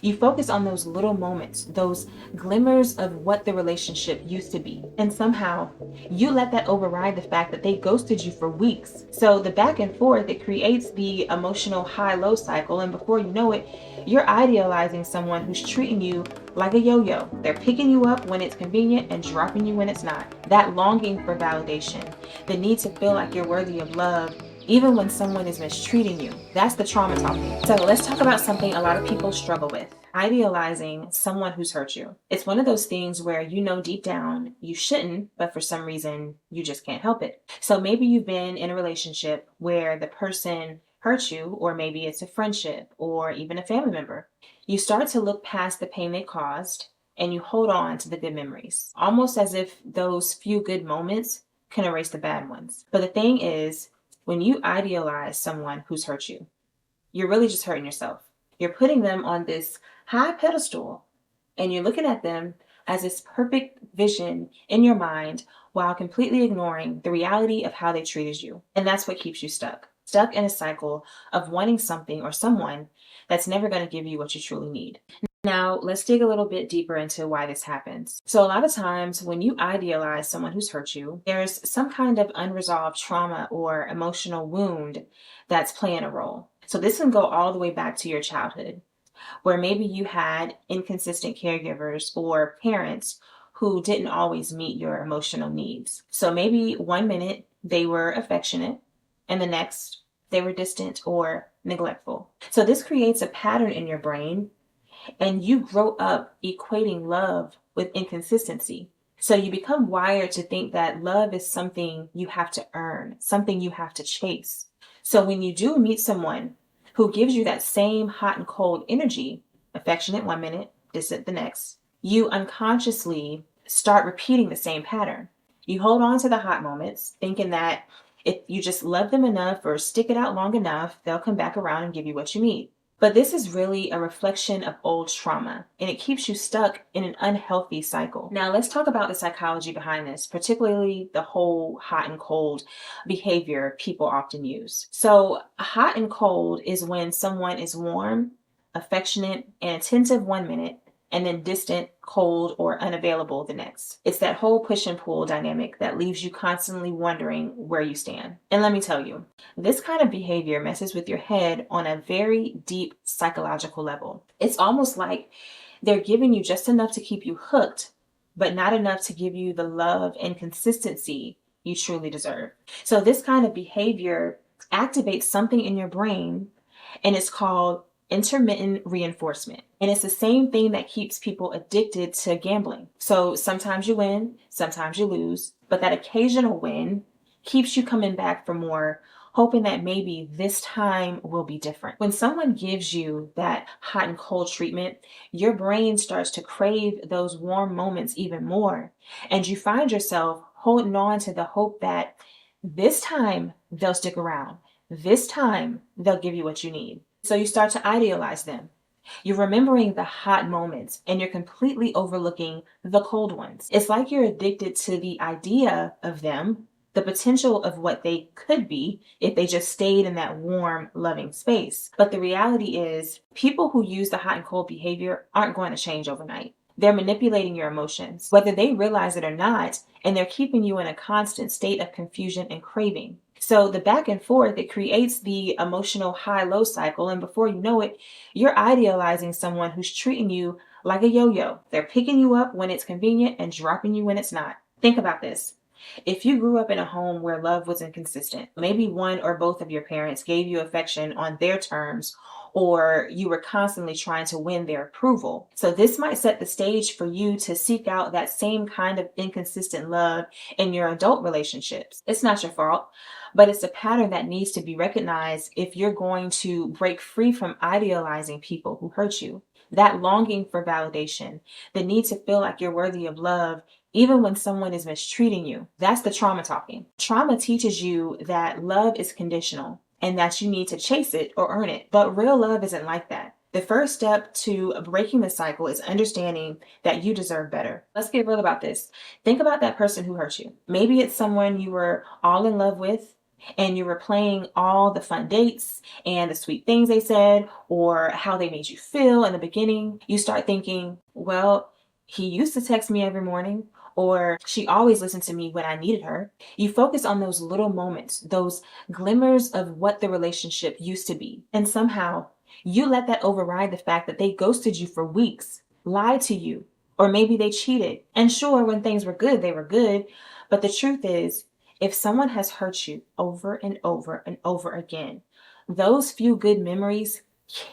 You focus on those little moments, those glimmers of what the relationship used to be. And somehow you let that override the fact that they ghosted you for weeks. So the back and forth, it creates the emotional high-low cycle. And before you know it, you're idealizing someone who's treating you like a yo-yo. They're picking you up when it's convenient and dropping you when it's not. That longing for validation, the need to feel like you're worthy of love, even when someone is mistreating you. That's the trauma talking. So let's talk about something a lot of people struggle with: idealizing someone who's hurt you. It's one of those things where you know deep down you shouldn't, but for some reason you just can't help it. So maybe you've been in a relationship where the person hurt you, or maybe it's a friendship or even a family member. You start to look past the pain they caused and you hold on to the good memories, almost as if those few good moments can erase the bad ones. But the thing is, when you idealize someone who's hurt you, you're really just hurting yourself. You're putting them on this high pedestal and you're looking at them as this perfect vision in your mind while completely ignoring the reality of how they treated you. And that's what keeps you stuck in a cycle of wanting something or someone that's never going to give you what you truly need. Now, let's dig a little bit deeper into why this happens. So, a lot of times when you idealize someone who's hurt you, there's some kind of unresolved trauma or emotional wound that's playing a role. So, this can go all the way back to your childhood, where maybe you had inconsistent caregivers or parents who didn't always meet your emotional needs. So, maybe one minute they were affectionate, and the next they were distant or neglectful. So, this creates a pattern in your brain, and you grow up equating love with inconsistency. So you become wired to think that love is something you have to earn, something you have to chase. So when you do meet someone who gives you that same hot and cold energy, affectionate one minute, distant the next, you unconsciously start repeating the same pattern. You hold on to the hot moments, thinking that if you just love them enough or stick it out long enough, they'll come back around and give you what you need. But this is really a reflection of old trauma, and it keeps you stuck in an unhealthy cycle. Now, let's talk about the psychology behind this, particularly the whole hot and cold behavior people often use. So, hot and cold is when someone is warm, affectionate, and attentive one minute, and then distant, cold, or unavailable the next. It's that whole push and pull dynamic that leaves you constantly wondering where you stand. And let me tell you, this kind of behavior messes with your head on a very deep psychological level. It's almost like they're giving you just enough to keep you hooked, but not enough to give you the love and consistency you truly deserve. So this kind of behavior activates something in your brain, and it's called intermittent reinforcement. And it's the same thing that keeps people addicted to gambling. So sometimes you win, sometimes you lose, but that occasional win keeps you coming back for more, hoping that maybe this time will be different. When someone gives you that hot and cold treatment, your brain starts to crave those warm moments even more. And you find yourself holding on to the hope that this time they'll stick around. This time they'll give you what you need. So you start to idealize them. You're remembering the hot moments and you're completely overlooking the cold ones. It's like you're addicted to the idea of them, the potential of what they could be if they just stayed in that warm, loving space. But the reality is, people who use the hot and cold behavior aren't going to change overnight. They're manipulating your emotions, whether they realize it or not, and they're keeping you in a constant state of confusion and craving. So the back and forth, it creates the emotional high-low cycle, and before you know it, you're idealizing someone who's treating you like a yo-yo. They're picking you up when it's convenient and dropping you when it's not. Think about this. If you grew up in a home where love was inconsistent, maybe one or both of your parents gave you affection on their terms, or you were constantly trying to win their approval. So this might set the stage for you to seek out that same kind of inconsistent love in your adult relationships. It's not your fault, but it's a pattern that needs to be recognized if you're going to break free from idealizing people who hurt you. That longing for validation, the need to feel like you're worthy of love, even when someone is mistreating you. That's the trauma talking. Trauma teaches you that love is conditional and that you need to chase it or earn it. But real love isn't like that. The first step to breaking the cycle is understanding that you deserve better. Let's get real about this. Think about that person who hurt you. Maybe it's someone you were all in love with, and you're replaying all the fun dates and the sweet things they said or how they made you feel in the beginning, you start thinking, well, he used to text me every morning, or she always listened to me when I needed her. You focus on those little moments, those glimmers of what the relationship used to be. And somehow you let that override the fact that they ghosted you for weeks, lied to you, or maybe they cheated. And sure, when things were good, they were good. But the truth is, if someone has hurt you over and over and over again, those few good memories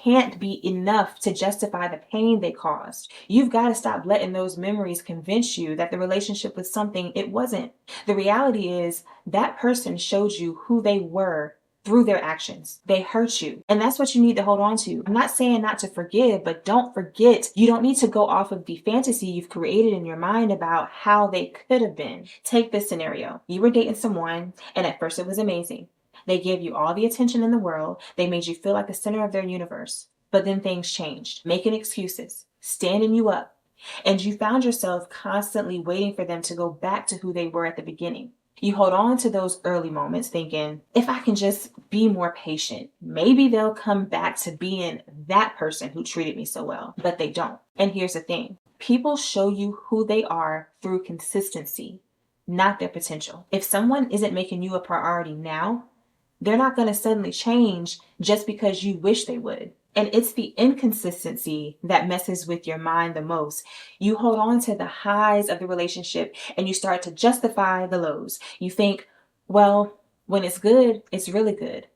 can't be enough to justify the pain they caused. You've got to stop letting those memories convince you that the relationship was something it wasn't. The reality is that person showed you who they were through their actions. They hurt you. And that's what you need to hold on to. I'm not saying not to forgive, but don't forget, you don't need to go off of the fantasy you've created in your mind about how they could have been. Take this scenario. You were dating someone, and at first it was amazing. They gave you all the attention in the world. They made you feel like the center of their universe. But then things changed, making excuses, standing you up. And you found yourself constantly waiting for them to go back to who they were at the beginning. You hold on to those early moments thinking, if I can just be more patient, maybe they'll come back to being that person who treated me so well. But they don't. And here's the thing. People show you who they are through consistency, not their potential. If someone isn't making you a priority now, they're not going to suddenly change just because you wish they would. And it's the inconsistency that messes with your mind the most. You hold on to the highs of the relationship and you start to justify the lows. You think, well, when it's good, it's really good.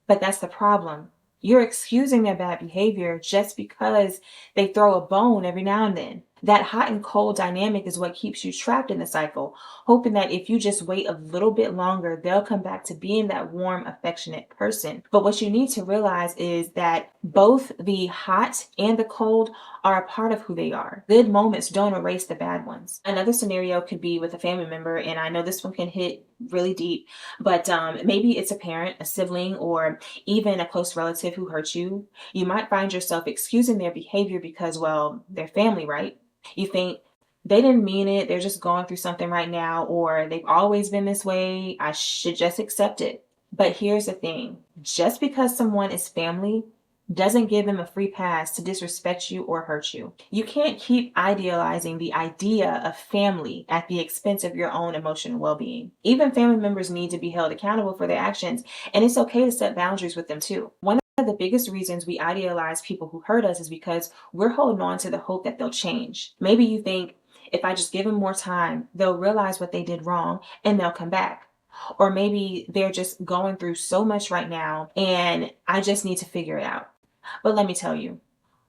But that's the problem. You're excusing their bad behavior just because they throw a bone every now and then. That hot and cold dynamic is what keeps you trapped in the cycle, hoping that if you just wait a little bit longer, they'll come back to being that warm, affectionate person. But what you need to realize is that both the hot and the cold are a part of who they are. Good moments don't erase the bad ones. Another scenario could be with a family member, and I know this one can hit really deep, but maybe it's a parent, a sibling, or even a close relative who hurt you. You might find yourself excusing their behavior because, well, they're family, right? You think they didn't mean it, they're just going through something right now, or they've always been this way, I should just accept it. But here's the thing, just because someone is family doesn't give them a free pass to disrespect you or hurt you. You can't keep idealizing the idea of family at the expense of your own emotional well-being. Even family members need to be held accountable for their actions, and it's okay to set boundaries with them too. One of the biggest reasons we idealize people who hurt us is because we're holding on to the hope that they'll change. Maybe you think, if I just give them more time, they'll realize what they did wrong and they'll come back. Or maybe they're just going through so much right now and I just need to figure it out. But let me tell you,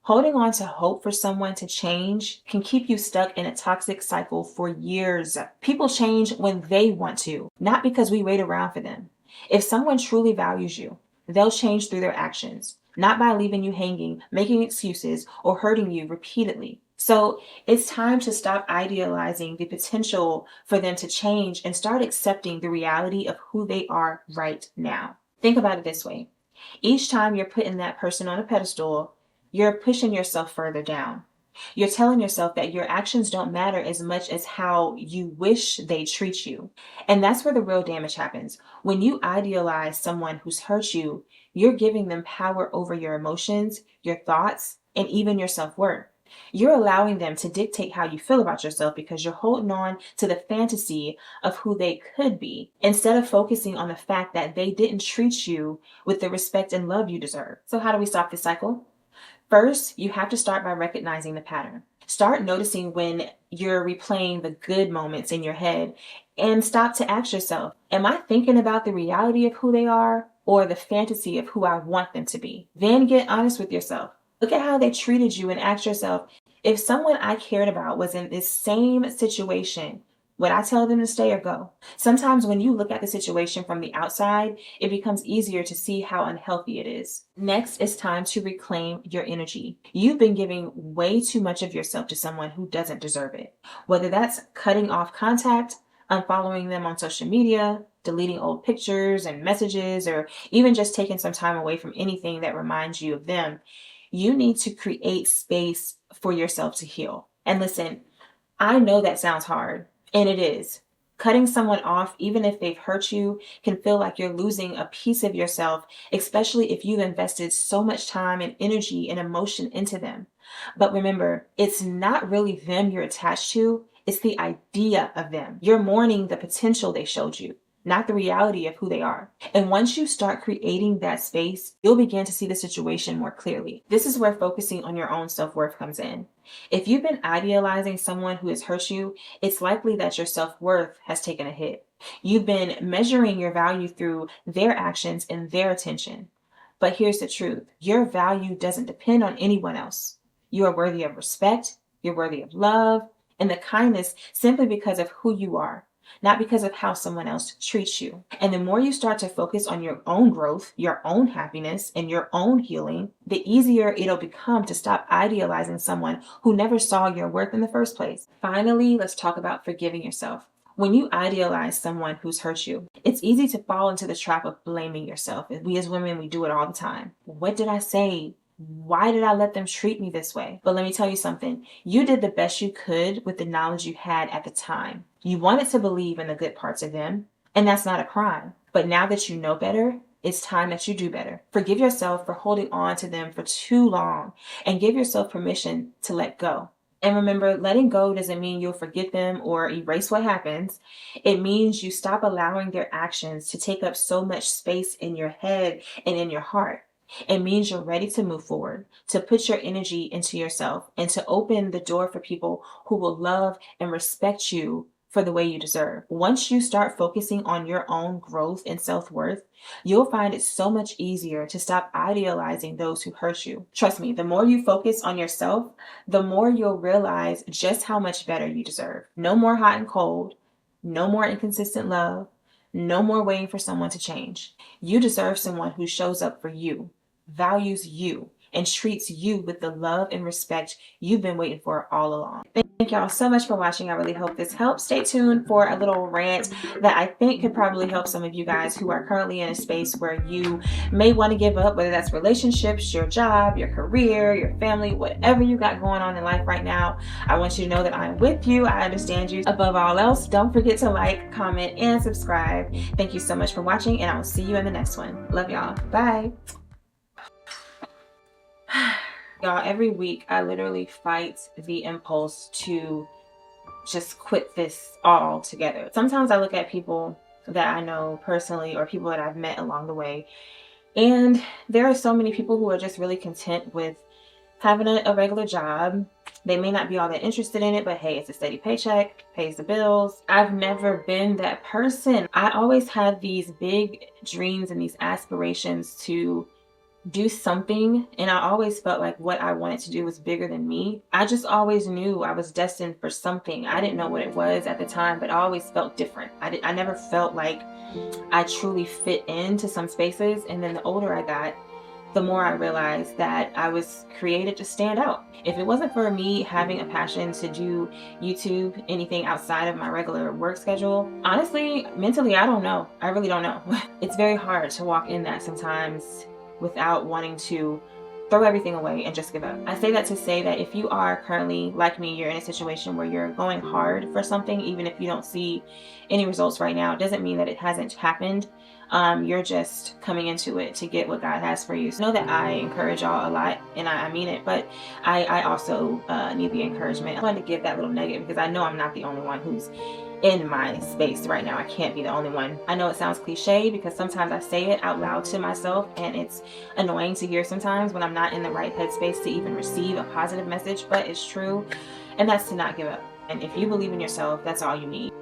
holding on to hope for someone to change can keep you stuck in a toxic cycle for years. People change when they want to, not because we wait around for them. If someone truly values you, they'll change through their actions, not by leaving you hanging, making excuses, or hurting you repeatedly. So it's time to stop idealizing the potential for them to change and start accepting the reality of who they are right now. Think about it this way. Each time you're putting that person on a pedestal, you're pushing yourself further down. You're telling yourself that your actions don't matter as much as how you wish they treat you. And that's where the real damage happens. When you idealize someone who's hurt you, you're giving them power over your emotions, your thoughts, and even your self-worth. You're allowing them to dictate how you feel about yourself because you're holding on to the fantasy of who they could be instead of focusing on the fact that they didn't treat you with the respect and love you deserve. So how do we stop this cycle? First, you have to start by recognizing the pattern. Start noticing when you're replaying the good moments in your head and stop to ask yourself, am I thinking about the reality of who they are or the fantasy of who I want them to be? Then get honest with yourself. Look at how they treated you and ask yourself, if someone I cared about was in this same situation, would I tell them to stay or go? Sometimes when you look at the situation from the outside, it becomes easier to see how unhealthy it is. Next, it's time to reclaim your energy. You've been giving way too much of yourself to someone who doesn't deserve it. Whether that's cutting off contact, unfollowing them on social media, deleting old pictures and messages, or even just taking some time away from anything that reminds you of them. You need to create space for yourself to heal. And listen, I know that sounds hard, and it is. Cutting someone off, even if they've hurt you, can feel like you're losing a piece of yourself, especially if you've invested so much time and energy and emotion into them. But remember, it's not really them you're attached to, it's the idea of them. You're mourning the potential they showed you, not the reality of who they are. And once you start creating that space, you'll begin to see the situation more clearly. This is where focusing on your own self-worth comes in. If you've been idealizing someone who has hurt you, it's likely that your self-worth has taken a hit. You've been measuring your value through their actions and their attention. But here's the truth. Your value doesn't depend on anyone else. You are worthy of respect, you're worthy of love, and the kindness simply because of who you are, not because of how someone else treats you. And the more you start to focus on your own growth, your own happiness, and your own healing, the easier it'll become to stop idealizing someone who never saw your worth in the first place. Finally, let's talk about forgiving yourself. When you idealize someone who's hurt you, it's easy to fall into the trap of blaming yourself. We as women, we do it all the time. What did I say? Why did I let them treat me this way? But let me tell you something. You did the best you could with the knowledge you had at the time. You wanted to believe in the good parts of them, and that's not a crime. But now that you know better, it's time that you do better. Forgive yourself for holding on to them for too long, and give yourself permission to let go. And remember, letting go doesn't mean you'll forget them or erase what happens. It means you stop allowing their actions to take up so much space in your head and in your heart. It means you're ready to move forward, to put your energy into yourself, and to open the door for people who will love and respect you for the way you deserve. Once you start focusing on your own growth and self-worth, you'll find it so much easier to stop idealizing those who hurt you. Trust me, the more you focus on yourself, the more you'll realize just how much better you deserve. No more hot and cold, no more inconsistent love, no more waiting for someone to change. You deserve someone who shows up for you, values you, and treats you with the love and respect you've been waiting for all along. Thank y'all so much for watching. I really hope this helps. Stay tuned for a little rant that I think could probably help some of you guys who are currently in a space where you may want to give up, whether that's relationships, your job, your career, your family, whatever you got going on in life right now. I want you to know that I'm with you. I understand you. Above all else, don't forget to like, comment, and subscribe. Thank you so much for watching, and I will see you in the next one. Love y'all. Bye. Y'all, every week I literally fight the impulse to just quit this all together. Sometimes I look at people that I know personally or people that I've met along the way, and there are so many people who are just really content with having a regular job. They may not be all that interested in it, but hey, it's a steady paycheck, pays the bills. I've never been that person. I always had these big dreams and these aspirations to do something, and I always felt like what I wanted to do was bigger than me. I just always knew I was destined for something. I didn't know what it was at the time, but I always felt different. I never felt like I truly fit into some spaces. And then the older I got, the more I realized that I was created to stand out. If it wasn't for me having a passion to do YouTube, anything outside of my regular work schedule, honestly, mentally, I don't know. I really don't know. It's very hard to walk in that sometimes without wanting to throw everything away and just give up. I say that to say that if you are currently, like me, you're in a situation where you're going hard for something, even if you don't see any results right now, it doesn't mean that it hasn't happened. You're just coming into it to get what God has for you. So know that I encourage y'all a lot, and I mean it, but I also need the encouragement. I wanted to give that little nugget because I know I'm not the only one who's in my space right now. I can't be the only one. I know it sounds cliche because sometimes I say it out loud to myself, and it's annoying to hear sometimes when I'm not in the right headspace to even receive a positive message, but it's true, and that's to not give up. And if you believe in yourself, that's all you need.